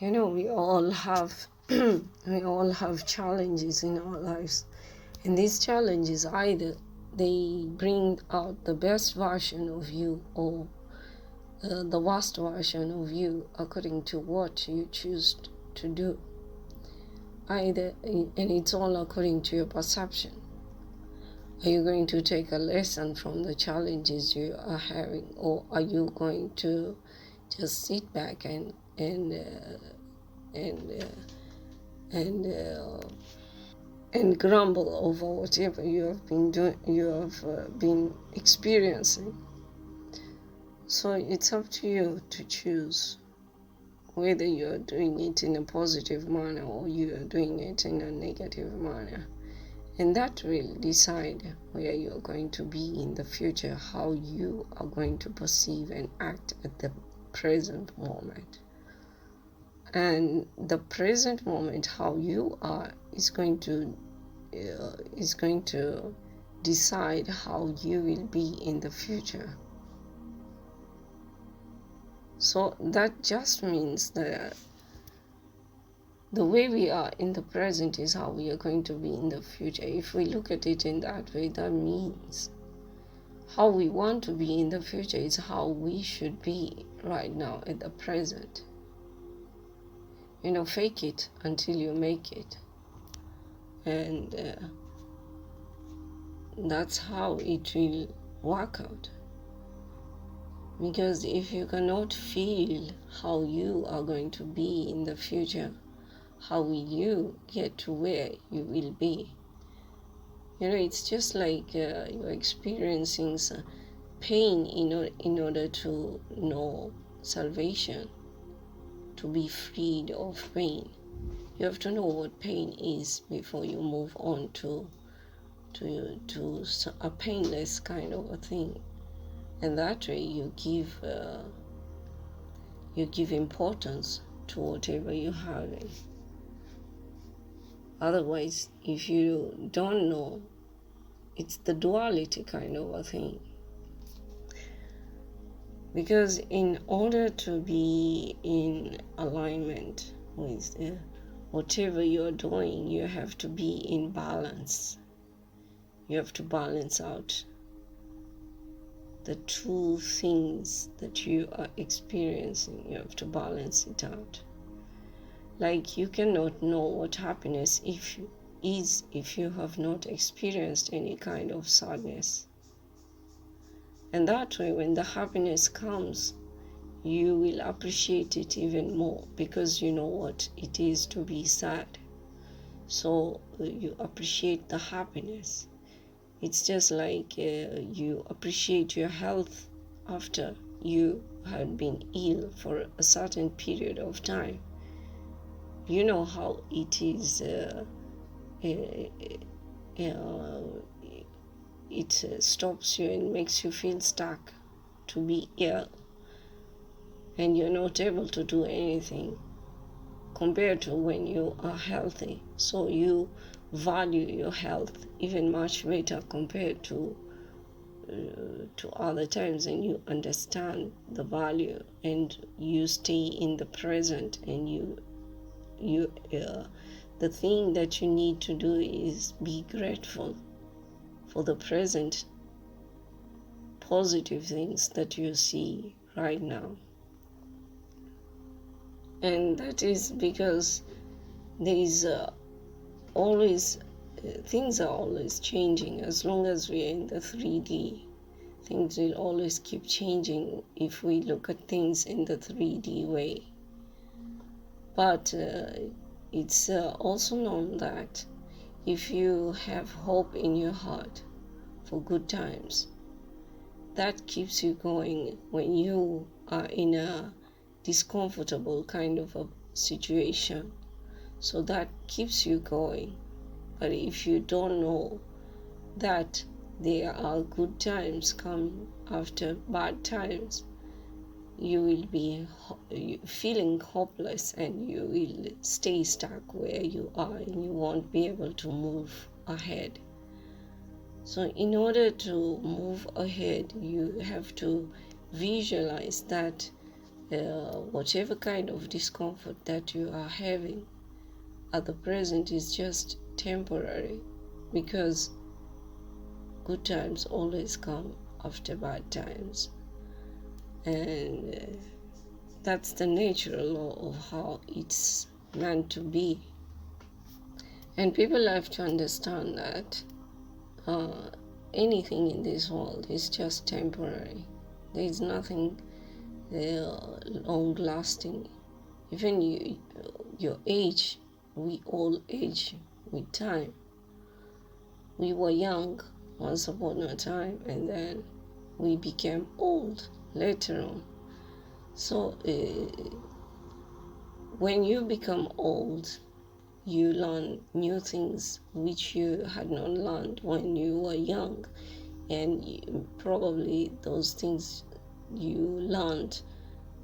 We all have we all have challenges in our lives, and these challenges either they bring out the best version of you or the worst version of you according to what you choose to do. Either, and it's all according to your perception. Are you going to take a lesson from the challenges you are having, or are you going to just sit back and grumble over whatever you have been doing, been experiencing? So it's up to you to choose whether you are doing it in a positive manner or you are doing it in a negative manner. And that will decide where you are going to be in the future, how you are going to perceive and act at the present moment. And the present moment, how you are, is going to decide how you will be in the future. So that just means that the way we are in the present is how we are going to be in the future. If we look at it in that way, that means how we want to be in the future is how we should be right now at the present. Fake it until you make it. And that's how it will work out. Because if you cannot feel how you are going to be in the future, how will you get to where you will be? It's just like you're experiencing pain in order to know salvation, to be freed of pain. You have to know what pain is before you move on to a painless kind of a thing. And that way you give importance to whatever you're having. Otherwise, if you don't know, it's the duality kind of a thing. Because in order to be in alignment with whatever you're doing, you have to be in balance. You have to balance out the two things that you are experiencing. You have to balance it out. Like, you cannot know what happiness is if you have not experienced any kind of sadness. And that way, when the happiness comes, you will appreciate it even more because you know what it is to be sad. So you appreciate the happiness. It's just like you appreciate your health after you had been ill for a certain period of time. You know how it is, it stops you and makes you feel stuck to be ill, and you're not able to do anything compared to when you are healthy. So you value your health even much better compared to other times, and you understand the value, and you stay in the present, and you the thing that you need to do is be grateful for the present positive things that you see right now. And that is because there is always things are always changing. As long as we are in the 3D, things will always keep changing if we look at things in the 3D way. But it's also known that if you have hope in your heart for good times, that keeps you going when you are in a discomfortable kind of a situation. So that keeps you going. But if you don't know that there are good times coming after bad times, you will be feeling hopeless, and you will stay stuck where you are, and you won't be able to move ahead. So in order to move ahead, you have to visualize that whatever kind of discomfort that you are having at the present is just temporary, because good times always come after bad times. And that's the natural law of how it's meant to be. And people have to understand that anything in this world is just temporary. There is nothing long lasting. Even your age, we all age with time. We were young once upon a time, and then we became old later on. So when you become old, you learn new things which you had not learned when you were young, and probably those things you learned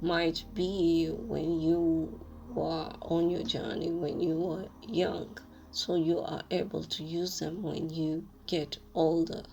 might be when you were on your journey when you were young, so you are able to use them when you get older.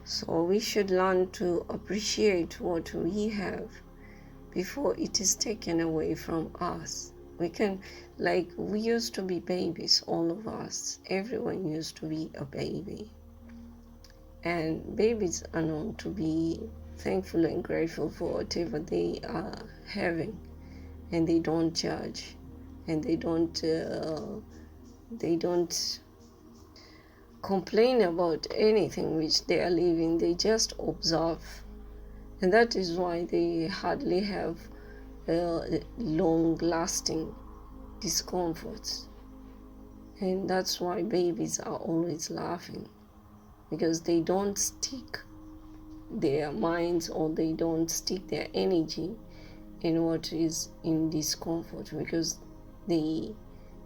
So we should learn to appreciate what we have before it is taken away from us. We used to be babies, all of us. Everyone used to be a baby. And babies are known to be thankful and grateful for whatever they are having. And they don't judge. And they don't complain about anything which they are living. They just observe. And that is why they hardly have long-lasting discomforts. And that's why babies are always laughing, because they don't stick their minds, or they don't stick their energy in what is in discomfort, because they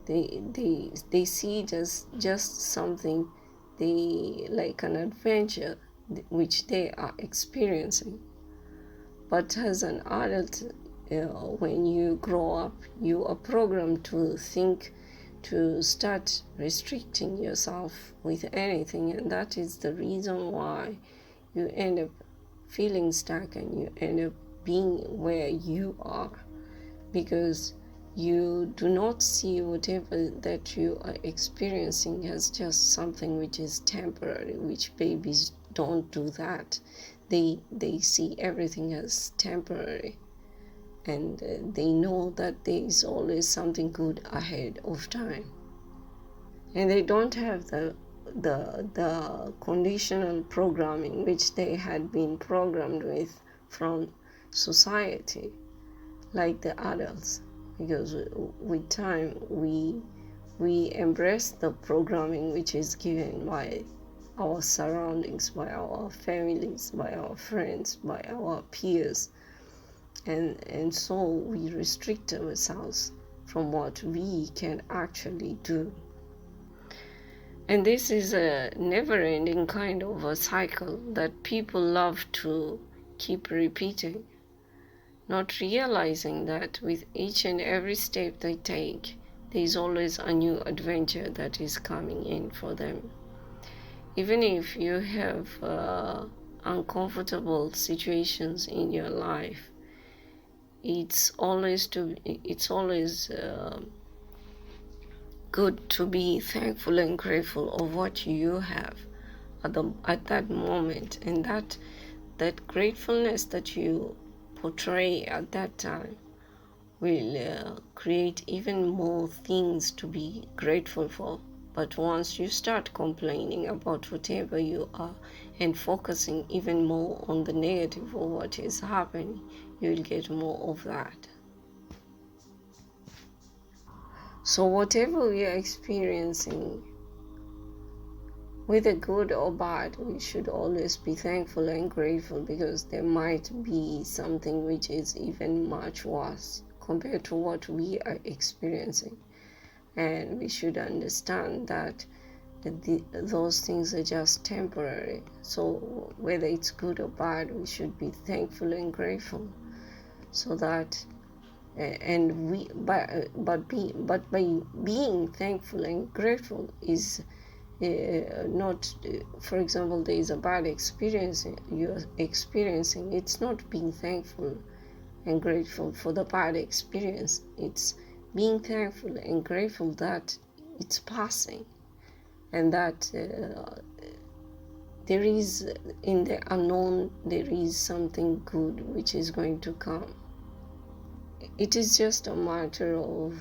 see it as just something, like an adventure which they are experiencing. But as an adult, when you grow up, you are programmed to think, to start restricting yourself with anything, and that is the reason why you end up feeling stuck and you end up being where you are, because you do not see whatever that you are experiencing as just something which is temporary, which babies don't do that. They see everything as temporary, and they know that there is always something good ahead of time. And they don't have the conditional programming which they had been programmed with from society, like the adults, because with time we embrace the programming which is given by our surroundings, by our families, by our friends, by our peers, and so we restrict ourselves from what we can actually do. And this is a never-ending kind of a cycle that people love to keep repeating, not realizing that with each and every step they take, there is always a new adventure that is coming in for them. Even if you have uncomfortable situations in your life, it's always good to be thankful and grateful of what you have at that moment, and that gratefulness that you portray at that time will create even more things to be grateful for. But once you start complaining about whatever you are and focusing even more on the negative of what is happening, you'll get more of that. So whatever we are experiencing, whether good or bad, we should always be thankful and grateful, because there might be something which is even much worse compared to what we are experiencing. And we should understand that those things are just temporary. So whether it's good or bad, we should be thankful and grateful, so that by being thankful and grateful is not, for example, there is a bad experience you're experiencing. It's not being thankful and grateful for the bad experience. It's being thankful and grateful that it's passing, and that there is, in the unknown, there is something good which is going to come. It is just a matter of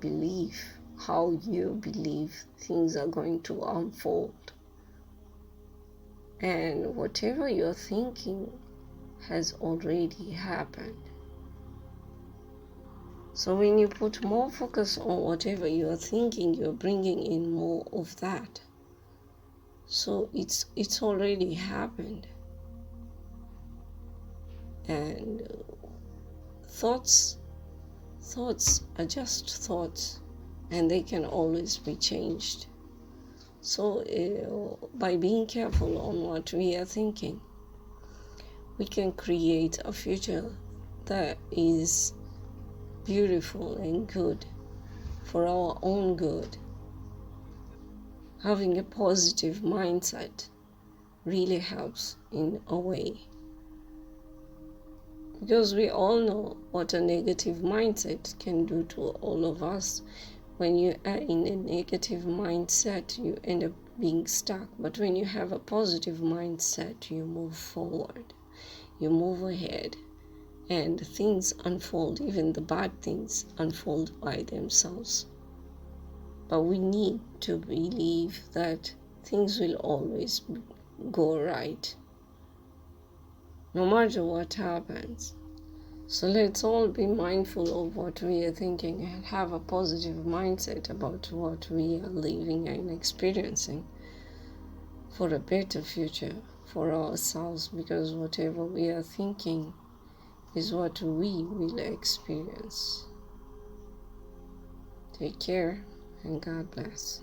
belief, how you believe things are going to unfold. And whatever you're thinking has already happened. So when you put more focus on whatever you're thinking, you're bringing in more of that. So it's already happened. And thoughts are just thoughts, and they can always be changed. So by being careful on what we are thinking, we can create a future that is beautiful and good for our own good. Having a positive mindset really helps in a way, because we all know what a negative mindset can do to all of us. When you are in a negative mindset, you end up being stuck. But when you have a positive mindset, you move forward, you move ahead, and things unfold. Even the bad things unfold by themselves. But we need to believe that things will always go right, no matter what happens. So let's all be mindful of what we are thinking and have a positive mindset about what we are living and experiencing for a better future for ourselves, because whatever we are thinking is what we will experience. Take care and God bless.